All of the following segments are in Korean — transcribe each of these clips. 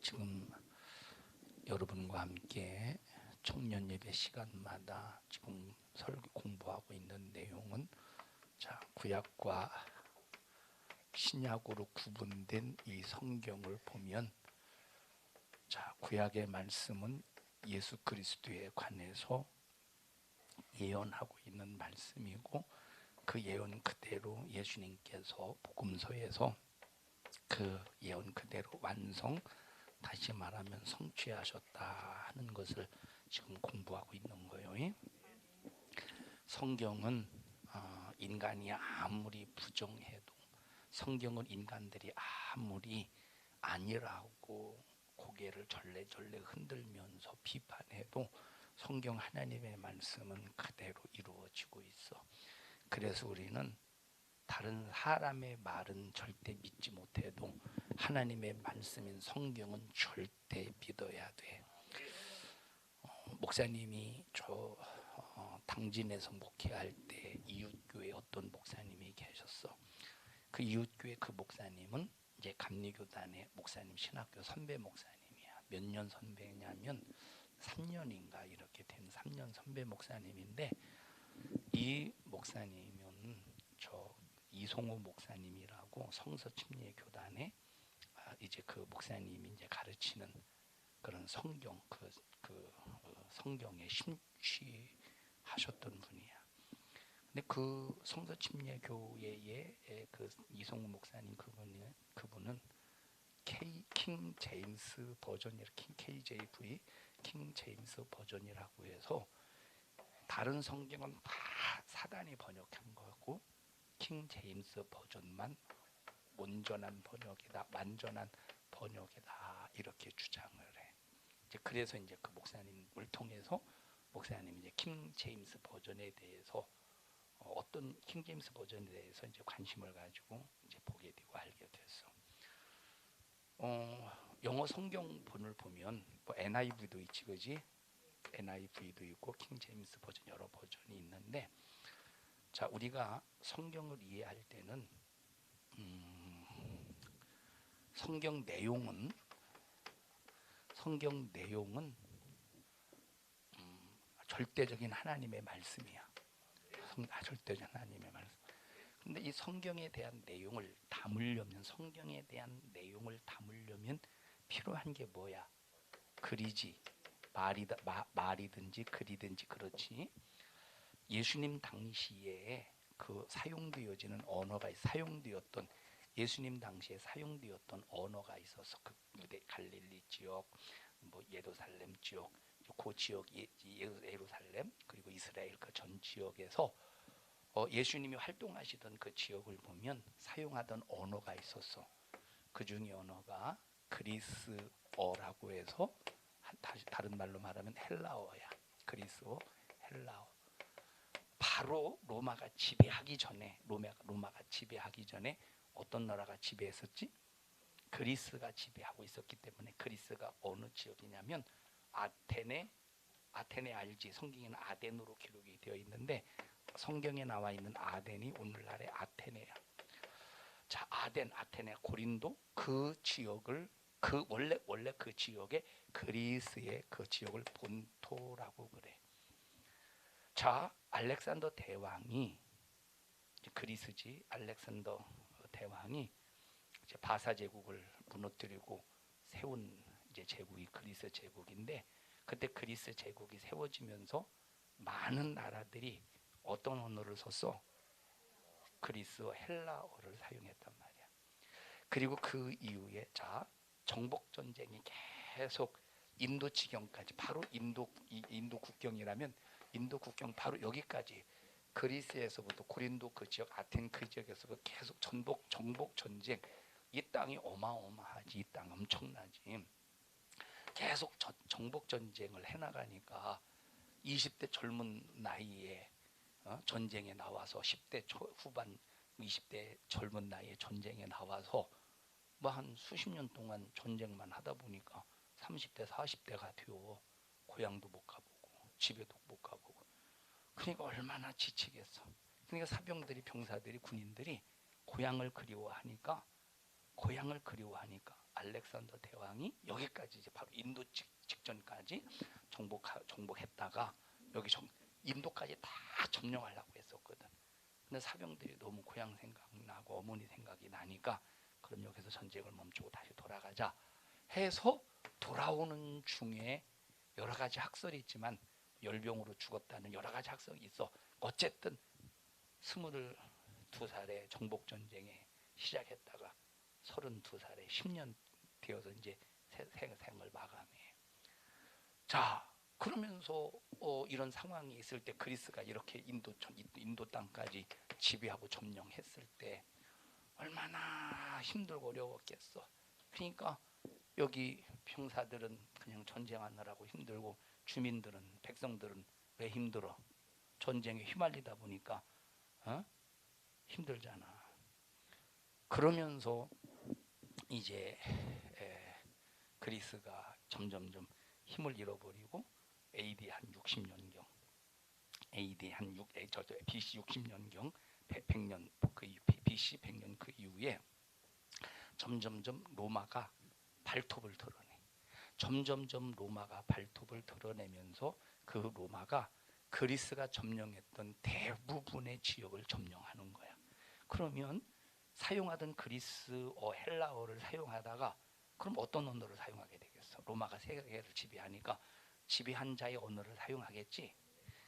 지금 여러분과 함께 청년 예배 시간마다 지금 설교 공부하고 있는 내용은 구약과 신약으로 구분된 이 성경을 보면 구약의 말씀은 예수 그리스도에 관해서 예언하고 있는 말씀이고 그 예언 그대로 예수님께서 복음서에서 그 예언 그대로 완성, 다시 말하면 성취하셨다 하는 것을 지금 공부하고 있는 거예요. 성경은 인간이 아무리 부정해도, 성경은 인간들이 아무리 아니라고 고개를 절레절레 흔들면서 비판해도 성경 하나님의 말씀은 그대로 이루어지고 있어. 그래서 우리는 다른 사람의 말은 절대 믿지 못해도 하나님의 말씀인 성경은 절대 믿어야 돼. 목사님이 당진에서 목회할 때 이웃교회 어떤 목사님이 계셨어. 그 이웃교회 그 목사님은 이제 감리교단의 목사님, 신학교 선배 목사님이야. 몇 년 선배냐면 3년인가 이렇게 된 3년 선배 목사님인데, 이 목사님은 이송호 목사님이라고 성서침례교단에 이제 그 목사님이 이제 가르치는 그런 성경, 성경에 심취하셨던 분이야. 근데 그 성서침례교회의 그 이송호 목사님 그분은 킹 제임스 버전이라 KJV 킹 제임스 버전이라고 해서 다른 성경은 다 사단이 번역한 거고 킹 제임스 버전만 온전한 번역이다, 완전한 번역이다 이렇게 주장을 해. 그래서 이제 그 목사님을 통해서 목사님이 이제 킹 제임스 버전에 대해서 어떤 킹 제임스 버전에 대해서 이제 관심을 가지고 이제 보게 되고 알게 됐어. 영어 성경본을 보면 뭐 NIV도 있지, 그지? NIV도 있고 킹 제임스 버전 여러 버전이 있는데, 우리가 성경을 이해할 때는 성경 내용은 절대적인 하나님의 말씀이야. 절대적인 하나님의 말씀. 근데 이 성경에 대한 내용을 담으려면, 필요한 게 뭐야? 글이지, 말이든지 글이든지. 그렇지. 예수님 당시에 그 사용되어지는 언어가 예수님 당시에 사용되었던 언어가 있어서 그 유대 갈릴리 지역, 뭐 예루살렘 지역, 그 지역 예루살렘 그리고 이스라엘 그 전 지역에서 예수님이 활동하시던 그 지역을 보면 사용하던 언어가 있었어. 그 중에 언어가 그리스어라고 해서, 다른 말로 말하면 헬라어야. 그리스어, 헬라어. 바로 로마가 지배하기 전에 어떤 나라가 지배했었지? 그리스가 지배하고 있었기 때문에, 그리스가 어느 지역이냐면 아테네 알지? 성경에는 아덴으로 기록이 되어 있는데 성경에 나와 있는 아덴이 오늘날의 아테네야. 아테네, 고린도 그 지역을 원래 그 지역에 그리스의 그 지역을 본토라고 그래. 알렉산더 대왕이, 그리스지, 알렉산더 대왕이 이제 바사 제국을 무너뜨리고 세운 이제 제국이 그리스 제국인데, 그때 그리스 제국이 세워지면서 많은 나라들이 어떤 언어를 썼어? 그리스어, 헬라어를 사용했단 말이야. 그리고 그 이후에 정복 전쟁이 계속 인도 지경까지, 바로 인도 국경이라면 인도 국경 바로 여기까지, 그리스에서부터 고린도 그 지역, 아텐 그 지역에서 계속 정복 전쟁. 이 땅이 어마어마하지. 이 땅 엄청나지. 계속 정복 전쟁을 해나가니까 20대 젊은 나이에 전쟁에 나와서 10대 후반 20대 젊은 나이에 전쟁에 나와서 뭐 한 수십 년 동안 전쟁만 하다 보니까 30대 40대가 되어 고향도 못 가보고 집에도 못 가보고, 그러니까 얼마나 지치겠어. 그러니까 병사들이 군인들이 고향을 그리워하니까 고향을 그리워하니까 알렉산더 대왕이 여기까지 이제 바로 인도 직전까지 정복했다가 여기 인도까지 다 점령하려고 했었거든. 근데 사병들이 너무 고향 생각나고 어머니 생각이 나니까 그럼 여기서 전쟁을 멈추고 다시 돌아가자 해서 돌아오는 중에 여러 가지 학설이 있지만 열병으로 죽었다는 여러 가지 학설이 있어. 어쨌든 22살에 정복 전쟁에 시작했다가 32살에 10년 되어서 이제 생을 마감해. 자, 그러면서 이런 상황이 있을 때 그리스가 이렇게 인도 땅까지 지배하고 점령했을 때 얼마나 힘들고 어려웠겠어. 그러니까 여기 병사들은 그냥 전쟁하느라고 힘들고 주민들은 백성들은 왜 힘들어? 전쟁에 휘말리다 보니까 힘들잖아. 그러면서 이제 그리스가 점점점 힘을 잃어버리고 AD 한 60년경, BC 60년경, 100년 그 BC 100년 그 이후에 점점점 로마가 발톱을 드러내. 점점점 로마가 발톱을 드러내면서 그 로마가 그리스가 점령했던 대부분의 지역을 점령하는 거야. 그러면 사용하던 그리스어, 헬라어를 사용하다가 그럼 어떤 언어를 사용하게 되겠어? 로마가 세계를 지배하니까 지배한 자의 언어를 사용하겠지.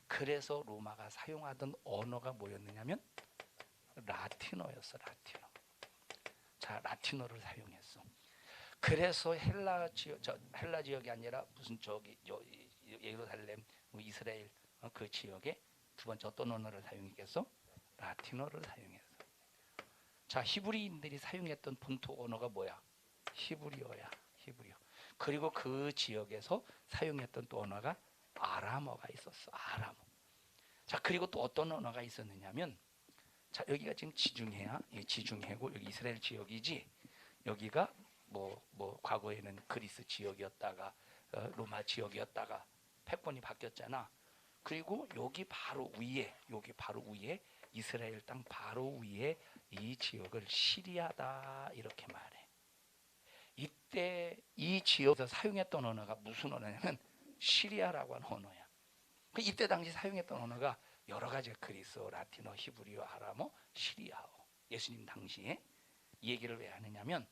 그래서 로마가 사용하던 언어가 뭐였느냐면 라틴어였어. 라틴어. 자, 라틴어를 사용했어. 그래서 헬라 지역이 아니라 무슨 예루살렘, 이스라엘 그 지역에 두 번째 어떤 언어를 사용했겠어? 라틴어를 사용했어. 자, 히브리인들이 사용했던 본토 언어가 뭐야? 히브리어야. 히브리어. 그리고 그 지역에서 사용했던 또 언어가 아람어가 있었어. 아람어. 자, 그리고 또 어떤 언어가 있었느냐면, 자, 여기가 지금 지중해야. 지중해고 여기 이스라엘 지역이지. 여기가 뭐 과거에는 그리스 지역이었다가 로마 지역이었다가 패권이 바뀌었잖아. 그리고 여기 바로 위에 이스라엘 땅 바로 위에 이 지역을 시리아다 이렇게 말해. 이때 이 지역에서 사용했던 언어가 무슨 언어냐면 시리아라고 하는 언어야. 이때 당시 사용했던 언어가 여러 가지 그리스어, 라틴어, 히브리어, 아람어, 시리아어. 예수님 당시에 이 얘기를 왜 하느냐면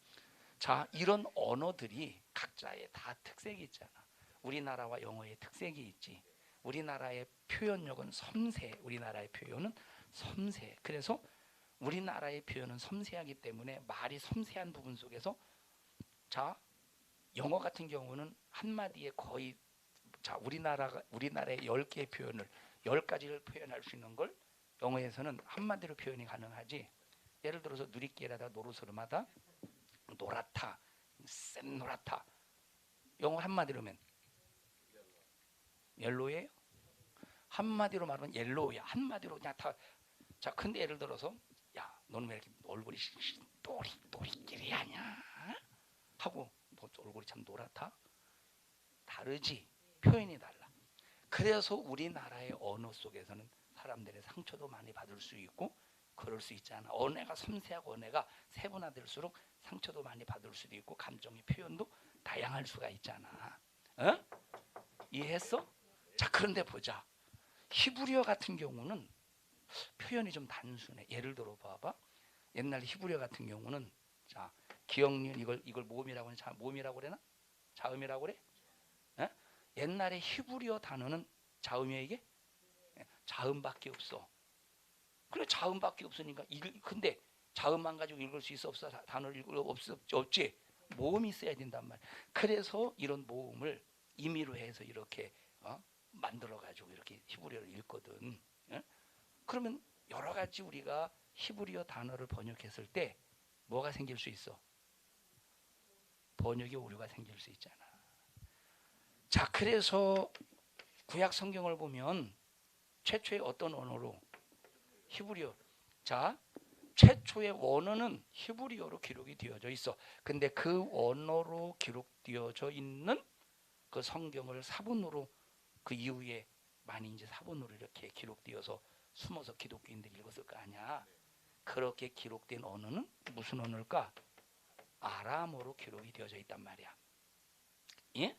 자, 이런 언어들이 각자의 다 특색이 있잖아. 우리나라와 영어의 특색이 있지. 우리나라의 표현력은 섬세. 우리나라의 표현은 섬세. 그래서 우리나라의 표현은 섬세하기 때문에 말이 섬세한 부분 속에서 자, 영어 같은 경우는 한마디에 거의 자, 우리나라의 10개의 표현을 10가지를 표현할 수 있는 걸 영어에서는 한마디로 표현이 가능하지. 예를 들어서 누리끼리하다, 노르스름하다, 노랗다, 센 노랗다. 영어 한마디로면 옐로우예요. 한마디로 말하면 옐로우야. 한마디로 그냥 다. 자, 근데 예를 들어서 야, 너는 왜 이렇게 얼굴이 또리끼리 하냐? 하고 너 얼굴이 참 노랗다. 다르지. 표현이 달라. 그래서 우리나라의 언어 속에서는 사람들의 상처도 많이 받을 수 있고 그럴 수 있잖아. 언어가 섬세하고 언어가 세분화될수록 상처도 많이 받을 수도 있고 감정의 표현도 다양할 수가 있잖아. 이해했어? 자, 그런데 보자. 히브리어 같은 경우는 표현이 좀 단순해. 예를 들어 봐봐. 옛날 히브리어 같은 경우는 자, 기억니은 이걸 모음이라고 하는 모음이라고 그래나? 자음이라고 그래? 옛날에 히브리어 단어는 자음이야 이게? 자음밖에 없어. 그래 자음밖에 없으니까 근데 자음만 가지고 읽을 수 있어 없어? 단어를 읽을 없지. 모음이 있어야 된단 말이야. 그래서 이런 모음을 임의로 해서 이렇게 만들어 가지고 이렇게 히브리어를 읽거든. 그러면 여러 가지 우리가 히브리어 단어를 번역했을 때 뭐가 생길 수 있어? 번역의 오류가 생길 수 있잖아. 자, 그래서 구약 성경을 보면 최초의 어떤 언어로? 히브리어. 자, 최초의 원어는 히브리어로 기록이 되어져 있어. 근데 그 원어로 기록되어져 있는 그 성경을 사본으로 그 이후에 많이 이제 사본으로 이렇게 기록되어서 숨어서 기독교인들이 읽었을 거 아니야. 그렇게 기록된 언어는 무슨 언어일까? 아람어로 기록이 되어져 있단 말이야. 예?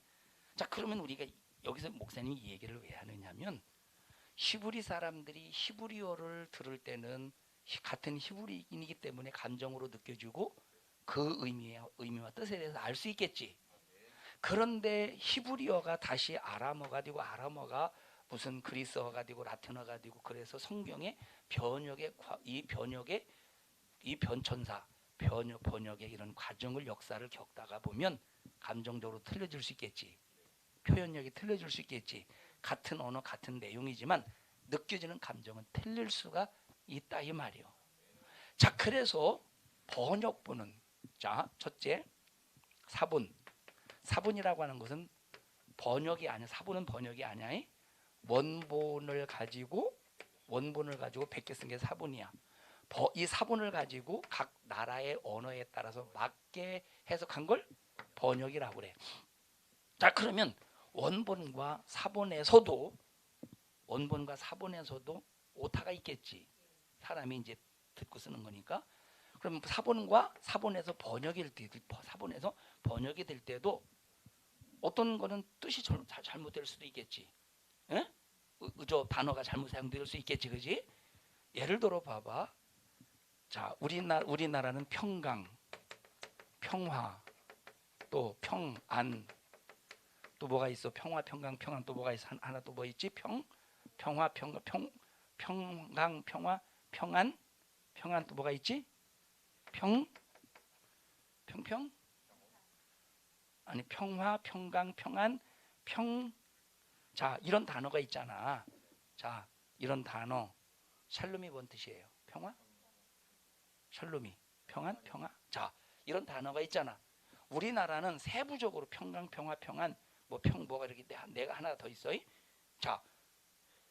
자, 그러면 우리가 여기서 목사님이 이 얘기를 왜 하느냐면 히브리 사람들이 히브리어를 들을 때는 같은 히브리인이기 때문에 감정으로 느껴지고 그 의미와 뜻에 대해서 알 수 있겠지. 그런데 히브리어가 다시 아람어가 되고 아람어가 무슨 그리스어가 되고 라틴어가 되고 그래서 성경의 이 변천사 번역의 이런 과정을 역사를 겪다가 보면 감정적으로 틀려질 수 있겠지. 표현력이 틀려질 수 있겠지. 같은 언어 같은 내용이지만 느껴지는 감정은 틀릴 수가 있다 이 말이요. 자, 그래서 번역본은 자 첫째 사본이라고 하는 것은 번역이 아니야. 사본은 번역이 아니야. 원본을 가지고 베껴 쓴 게 사본이야. 이 사본을 가지고 각 나라의 언어에 따라서 맞게 해석한 걸 번역이라고 그래. 자, 그러면 원본과 사본에서도 오타가 있겠지. 사람이 이제 듣고 쓰는 거니까. 그럼 사본에서 번역이 될 때도 어떤 거는 뜻이 잘못될 수도 있겠지. 에? 단어가 잘못 사용될 수 있겠지, 그지? 예를 들어 봐봐. 자, 우리나라는 평강, 평화, 또 평안, 또 뭐가 있어? 평화, 평강, 평안, 또 뭐가 있어? 하나 또 뭐 있지? 평화, 평강, 평화, 평안, 또 뭐가 있지? 아니 평화, 평강, 평안, 자, 이런 단어가 있잖아. 자, 이런 단어 샬롬이 뭔 뜻이에요? 평화? 샬롬이 평안, 평화. 자, 이런 단어가 있잖아. 우리나라는 세부적으로 평강, 평화, 평안, 뭐가 이렇게 내가 하나 더 있어. 자,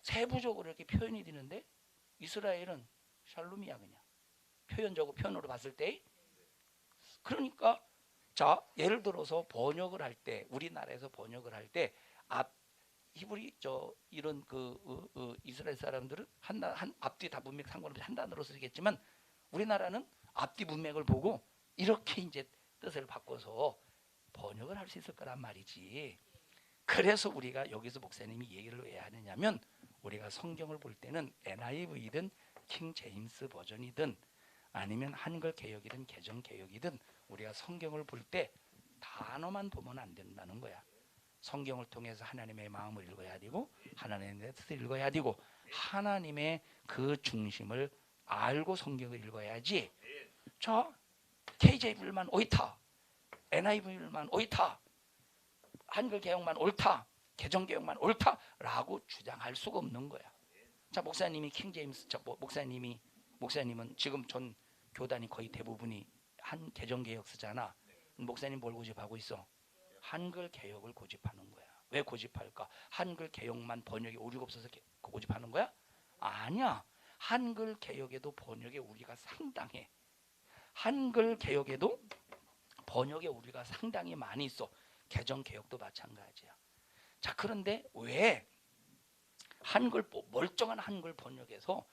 세부적으로 이렇게 표현이 되는데 이스라엘은 샬롬이야 그냥. 표현으로 봤을 때. 그러니까 자, 예를 들어서 번역을 할 때 우리나라에서 번역을 할 때 히브리 이런 이스라엘 사람들은 앞뒤 다 문맥 상관없이 한 단어로 쓰겠지만 우리나라는 앞뒤 문맥을 보고 이렇게 이제 뜻을 바꿔서 번역을 할 수 있을 거란 말이지. 그래서 우리가 여기서 목사님이 얘기를 왜 하느냐면 우리가 성경을 볼 때는 NIV든 킹 제임스 버전이든 아니면 한글 개역이든 개정 개역이든 우리가 성경을 볼 때 단어만 보면 안 된다는 거야. 성경을 통해서 하나님의 마음을 읽어야 되고 하나님의 뜻을 읽어야 되고 하나님의 그 중심을 알고 성경을 읽어야지. 저 KJV만 옳다, NIV만 옳다, 한글 개혁만 옳다, 개정 개혁만 옳다라고 주장할 수가 없는 거야. 자, 목사님이 킹 제임스 목사님은 지금 전 교단이 거의 대부분이 한 개정 개혁 쓰잖아. 목사님 뭘 고집하고 있어? 한글 개혁을 고집하는 거야. 왜 고집할까? 한글 개혁만 번역에 오류가 없어서 고집하는 거야? 아니야. 한글 개혁에도 번역에 우리가 상당해. 한글 개혁에도 번역에 우리가 상당히 많이 있어. 개정 개혁도 마찬가지야. 자, 그런데 왜 멀쩡한 한글 번역에서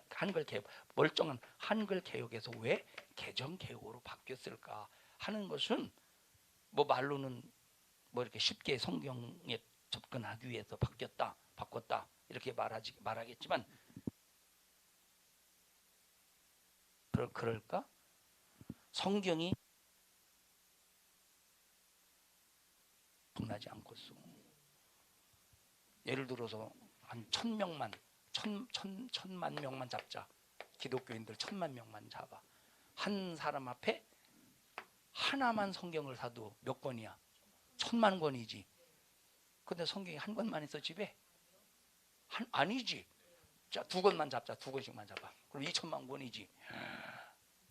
한글 개혁 멀쩡한 한글 개혁에서 왜 개정 개혁으로 바뀌었을까 하는 것은 말로는 이렇게 쉽게 성경에 접근하기 위해서 바꿨다 이렇게 말하겠지만 그럴까? 성경이 나지 않겠어. 예를 들어서 한 1,000만 명만 잡자. 기독교인들 1,000만 명만 잡아. 한 사람 앞에 하나만 성경을 사도 몇 권이야? 1,000만 권이지. 근데 성경이 한 권만 있어 집에? 아니지. 자, 2권만 잡자. 2권씩만 잡아. 그럼 2,000만 권이지.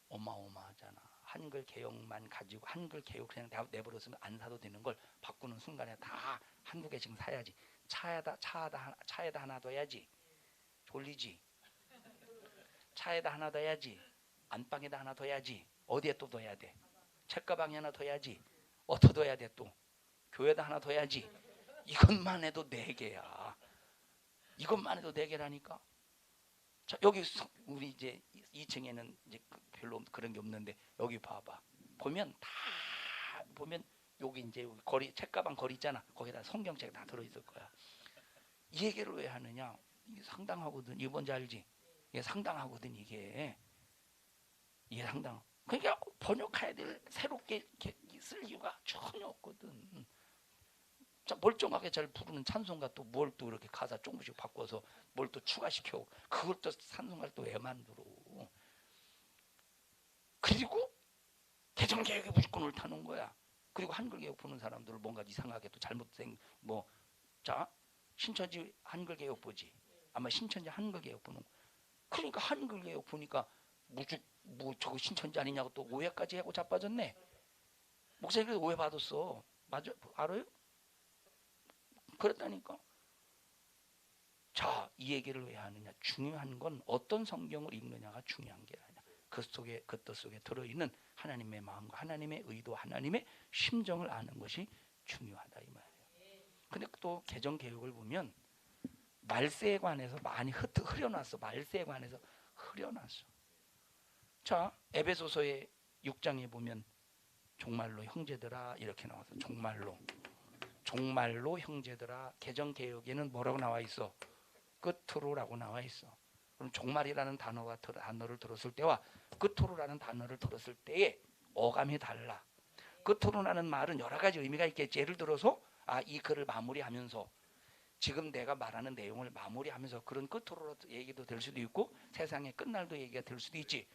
어마어마하잖아. 한글 개혁만 가지고 한글 개혁 그냥 내버렸으면 안 사도 되는 걸 바꾸는 순간에 다 한두 개씩 사야지. 차에다 하나 둬야지. 졸리지. 차에다 하나 둬야지. 안방에다 하나 둬야지. 어디에 또 둬야 돼? 책가방에 하나 둬야지. 어디다 둬야 돼 또? 교회에다 하나 둬야지. 이것만 해도 4개야. 이것만 해도 4개라니까. 자, 여기 우리 이제 2층에는 이제 별로 그런 게 없는데 여기 봐봐. 보면 다 보면 여기 이제 거리 책가방 거리 있잖아. 거기다 성경책 다 들어 있을 거야. 이 얘기를 왜 하느냐? 이게 상당하거든. 이거 뭔지 알지? 이게 상당하거든 이게. 이게 상당. 그러니까 번역해야 될 새롭게 쓸 이유가 전혀 없거든. 자, 멀쩡하게 잘 부르는 찬송가 또 뭘 또 이렇게 가사 조금씩 바꿔서 뭘 또 추가시켜. 그걸 또 찬송가를 또 왜 만들어? 그리고 개정개혁의 무조건을 타는 거야. 그리고 한글개혁 보는 사람들을 뭔가 이상하게 또 잘못된 자 신천지 한글개혁 보지. 아마 신천지 한글개혁 보는 거. 그러니까 한글개혁 보니까 저거 신천지 아니냐고 또 오해까지 하고 자빠졌네. 목사님께서 오해 받았어. 맞아? 알아요? 그랬다니까. 자, 이 얘기를 왜 하느냐? 중요한 건 어떤 성경을 읽느냐가 중요한 게 아니야. 그 뜻 속에 들어있는 하나님의 마음과 하나님의 의도, 하나님의 심정을 아는 것이 중요하다 이 말이에요. 근데 또 개정 개혁을 보면 말세에 관해서 많이 흐려놨어. 말세에 관해서 흐려놨어. 자, 에베소서의 6장에 보면 종말로 형제들아 이렇게 나와서 종말로 형제들아. 개정 개혁에는 뭐라고 나와 있어? 끝으로라고 나와 있어. 그럼 종말이라는 단어를 들었을 때와 끝으로라는 단어를 들었을 때의 어감이 달라. 끝으로라는 말은 여러 가지 의미가 있겠지. 예를 들어서 이 글을 마무리하면서 지금 내가 말하는 내용을 마무리하면서 그런 끝으로 얘기도 될 수도 있고 세상의 끝날도 얘기가 될 수도 있지.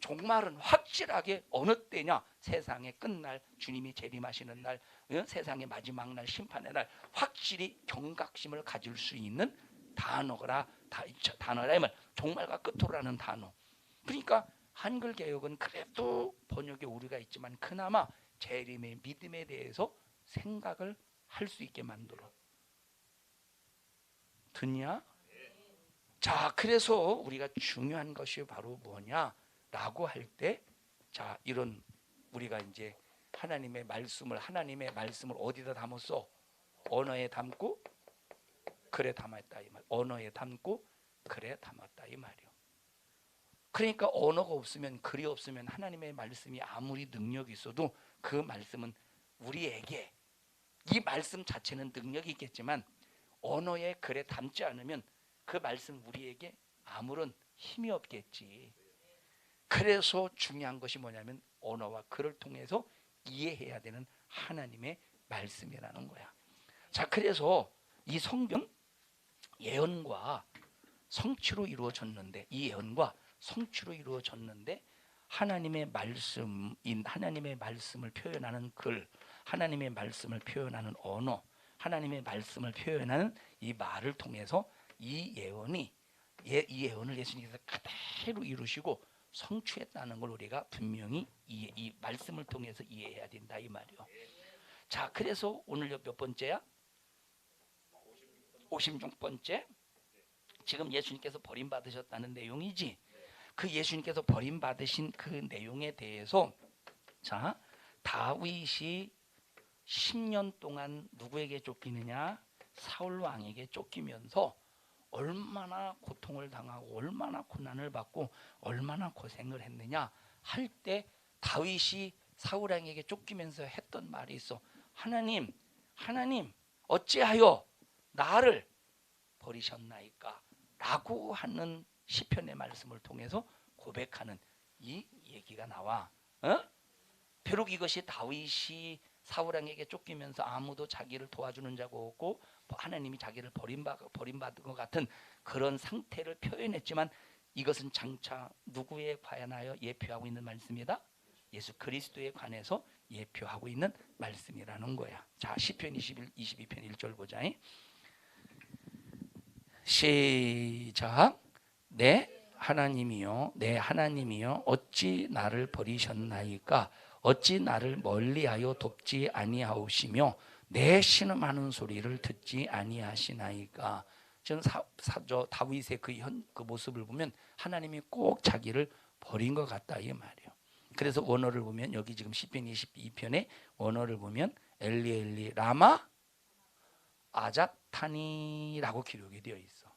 종말은 확실하게 어느 때냐? 세상의 끝날, 주님이 재림하시는 날, 세상의 마지막 날, 심판의 날, 확실히 경각심을 가질 수 있는 단어라 이 말. 종말과 끝으로라는 단어. 그러니까 한글 개혁은 그래도 번역에 오류가 있지만 그나마 재림의 믿음에 대해서 생각을 할 수 있게 만들어. 듣냐? 자, 그래서 우리가 중요한 것이 바로 뭐냐라고 할 때, 자, 이런 우리가 이제 하나님의 말씀을 어디다 담았어? 언어에 담고 글에 담았다 이 말. 언어에 담고 글에 담았다 이 말이요. 그러니까 언어가 없으면 글이 없으면 하나님의 말씀이 아무리 능력이 있어도 그 말씀은 우리에게 이 말씀 자체는 능력이 있겠지만 언어에 글에 담지 않으면 그 말씀 우리에게 아무런 힘이 없겠지. 그래서 중요한 것이 뭐냐면 언어와 글을 통해서 이해해야 되는 하나님의 말씀이라는 거야. 자, 그래서 이 성경 예언과 성취로 이루어졌는데 이 예언과 성취로 이루어졌는데 하나님의 말씀을 표현하는 글, 하나님의 말씀을 표현하는 언어, 하나님의 말씀을 표현하는 이 말을 통해서 이 예언을 예수님께서 그대로 이루시고 성취했다는 걸 우리가 분명히 이 말씀을 통해서 이해해야 된다 이 말이요. 자, 그래서 오늘 몇 번째야? 56번째. 지금 예수님께서 버림받으셨다는 내용이지. 그 예수님께서 버림받으신 그 내용에 대해서 자, 다윗이 10년 동안 누구에게 쫓기느냐? 사울 왕에게 쫓기면서 얼마나 고통을 당하고 얼마나 고난을 받고 얼마나 고생을 했느냐 할 때 다윗이 사울 왕에게 쫓기면서 했던 말이 있어. 하나님 어찌하여 나를 버리셨나이까? 라고 하는 시편의 말씀을 통해서 고백하는 이 얘기가 나와. 비록 이것이 다윗이 사울 왕에게 쫓기면서 아무도 자기를 도와주는 자가 없고 하나님이 자기를 버림받은 것 같은 그런 상태를 표현했지만 이것은 장차 누구에 관하여 예표하고 있는 말씀이다? 예수 그리스도에 관해서 예표하고 있는 말씀이라는 거야. 자, 시편 22편 1절 보자. 시작. 내 하나님이여 어찌 나를 버리셨나이까? 어찌 나를 멀리하여 돕지 아니하오시며 내 신음하는 소리를 듣지 아니하시나이까? 지금 다윗의 그 모습을 보면 하나님이 꼭 자기를 버린 것 같다 이 말이에요. 그래서 원어를 보면 여기 지금 시편 22편의 원어를 보면 엘리 라마 아잡타니라고 기록이 되어 있어.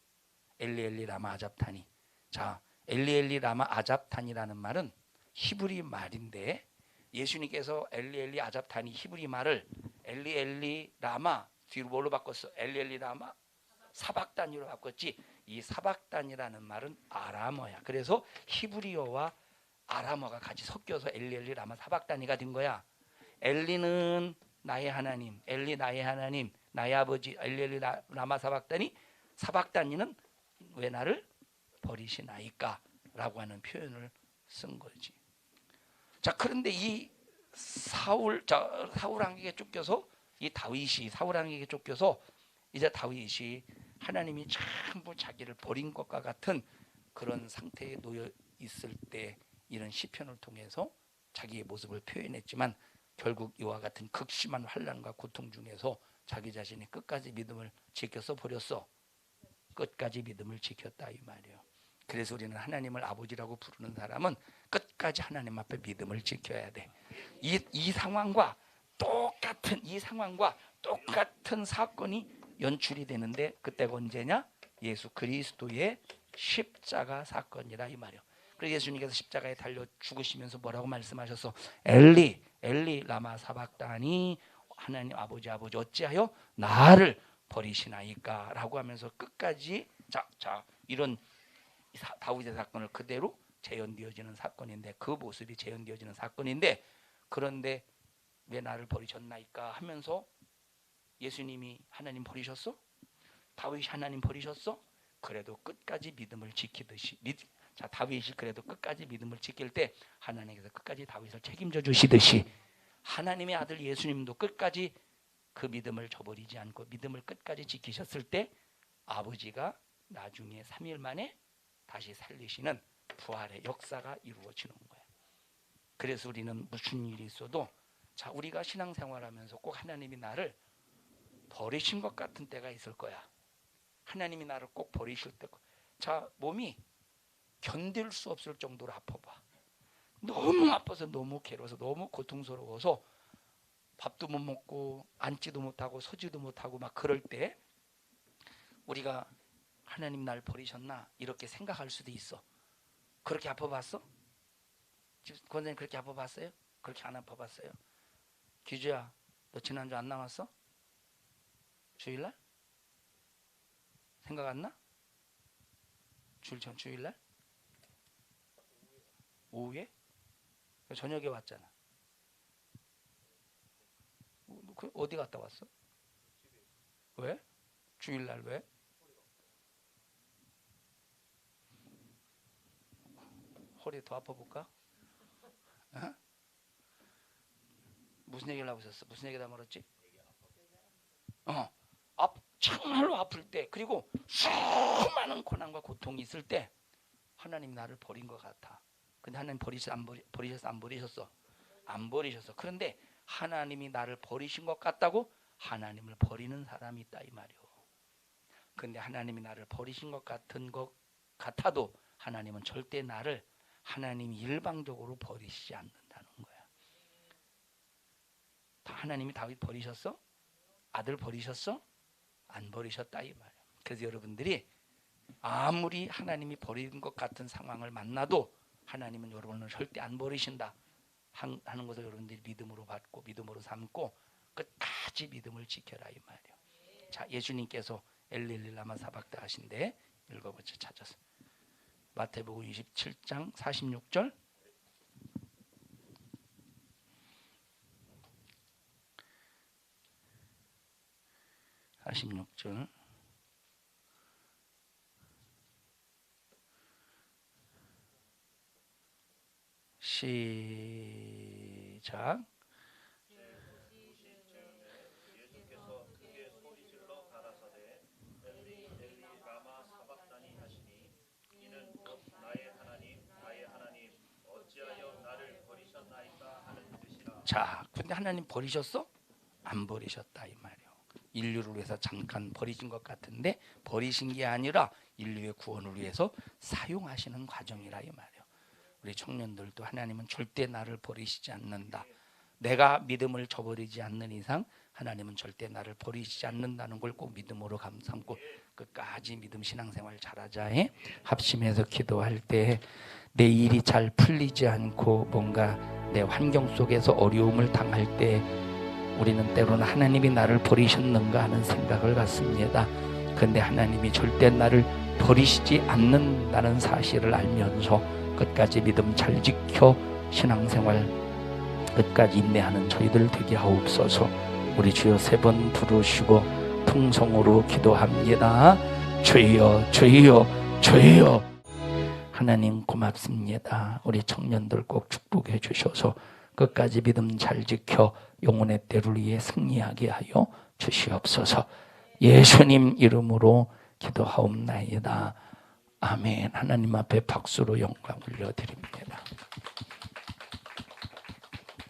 엘리 라마 아잡타니. 자, 엘리 라마 아잡타니라는 말은 히브리 말인데 예수님께서 엘리 엘리 아잡타니 히브리 말을 엘리 엘리 라마 뒤로 뭘로 바꿨어? 엘리 엘리 라마 사박단이로 바꿨지. 이 사박단이라는 말은 아람어야. 그래서 히브리어와 아람어가 같이 섞여서 엘리 엘리 라마 사박단이가 된 거야. 엘리는 나의 하나님, 엘리 나의 하나님, 나의 아버지, 엘리 엘리 라마 사박단이, 사박단이는 왜 나를 버리시나이까? 라고 하는 표현을 쓴 거지. 자, 그런데 이 사울왕에게 쫓겨서 이 다윗이 사울왕에게 쫓겨서 이제 다윗이 하나님이 전부 자기를 버린 것과 같은 그런 상태에 놓여 있을 때 이런 시편을 통해서 자기의 모습을 표현했지만 결국 이와 같은 극심한 환난과 고통 중에서 자기 자신이 끝까지 믿음을 지켜서 버렸어. 끝까지 믿음을 지켰다 이 말이에요. 그래서 우리는 하나님을 아버지라고 부르는 사람은 끝까지 하나님 앞에 믿음을 지켜야 돼. 이 상황과 똑같은 사건이 연출이 되는데 그때가 언제냐? 예수 그리스도의 십자가 사건이라 이 말이에요. 그래서 예수님께서 십자가에 달려 죽으시면서 뭐라고 말씀하셨어? 엘리 엘리 라마 사박다니, 하나님 아버지 어찌하여 나를 버리시나이까? 라고 하면서 끝까지 자 이런 다윗의 사건을 그대로 재현되어지는 사건인데, 그 모습이 재현되어지는 사건인데, 그런데 왜 나를 버리셨나이까 하면서 예수님이 하나님 버리셨어? 다윗이 하나님 버리셨어? 그래도 끝까지 믿음을 지키듯이 다윗이 그래도 끝까지 믿음을 지킬 때 하나님께서 끝까지 다윗을 책임져 주시듯이 하나님의 아들 예수님도 끝까지 그 믿음을 저버리지 않고 믿음을 끝까지 지키셨을 때 아버지가 나중에 3일 만에 다시 살리시는 부활의 역사가 이루어지는 거예요. 그래서 우리는 무슨 일이 있어도 우리가 신앙생활하면서 꼭 하나님이 나를 버리신 것 같은 때가 있을 거야. 하나님이 나를 꼭 버리실 때, 몸이 견딜 수 없을 정도로 아파봐. 너무 아파서, 너무 괴로워서, 너무 고통스러워서 밥도 못 먹고 앉지도 못하고 서지도 못하고 막 그럴 때 우리가 하나님 날 버리셨나 이렇게 생각할 수도 있어. 그렇게 아파봤어? 권사님 그렇게 아파봤어요? 그렇게 안 아파봤어요? 기주야, 너 지난주 안 나왔어? 주일날? 생각 안 나? 주일날? 오후에? 저녁에 왔잖아. 어디 갔다 왔어? 왜? 주일날 왜? 허리 더 아파볼까? 어? 무슨 얘기를 하고 있었어? 무슨 얘기 다 말았지? 정말로 아플 때, 그리고 수많은 고난과 고통이 있을 때 하나님 나를 버린 것 같아. 근데 하나님 버리셨어? 안 버리셨어? 안 버리셨어. 그런데 하나님이 나를 버리신 것 같다고 하나님을 버리는 사람이 있다 이 말이요. 근데 하나님이 나를 버리신 것 같은 것 같아도 하나님은 절대 나를 하나님이 일방적으로 버리시지 않는다는 거야. 하나님이 다윗 버리셨어? 아들 버리셨어? 안 버리셨다 이 말이야. 그래서 여러분들이 아무리 하나님이 버리는 것 같은 상황을 만나도 하나님은 여러분을 절대 안 버리신다 하는 것을 여러분들이 믿음으로 받고 믿음으로 삼고 끝까지 믿음을 지켜라 이 말이에요. 자, 예수님께서 엘리 라마 사박다 하신데 읽어보자. 찾아서 마태복음 27장 46절. 시작. 예수께서 크게 소리질러 가라사대 엘리 엘리 라마 사박다니 하시니 이는 곧 나의 하나님 어찌하여 나를 버리셨나이까 하는 뜻이라. 자, 근데 하나님 버리셨어? 안 버리셨다 이 말이에요. 인류를 위해서 잠깐 버리신 것 같은데 버리신 게 아니라 인류의 구원을 위해서 사용하시는 과정이라 이 말이에요. 우리 청년들도 하나님은 절대 나를 버리시지 않는다. 내가 믿음을 저버리지 않는 이상 하나님은 절대 나를 버리시지 않는다는 걸 꼭 믿음으로 감삼고 끝까지 믿음 신앙생활 잘하자 합심해서 기도할 때 내 일이 잘 풀리지 않고 뭔가 내 환경 속에서 어려움을 당할 때 우리는 때로는 하나님이 나를 버리셨는가 하는 생각을 갖습니다. 근데 하나님이 절대 나를 버리시지 않는다는 사실을 알면서 끝까지 믿음 잘 지켜 신앙생활 끝까지 인내하는 저희들 되게 하옵소서. 우리 주여 3번 부르시고 통성으로 기도합니다. 주여 주여 주여. 하나님 고맙습니다. 우리 청년들 꼭 축복해 주셔서 끝까지 믿음 잘 지켜 영혼의 때를 위해 승리하게 하여 주시옵소서. 예수님 이름으로 기도하옵나이다. 아멘. 하나님 앞에 박수로 영광 올려드립니다.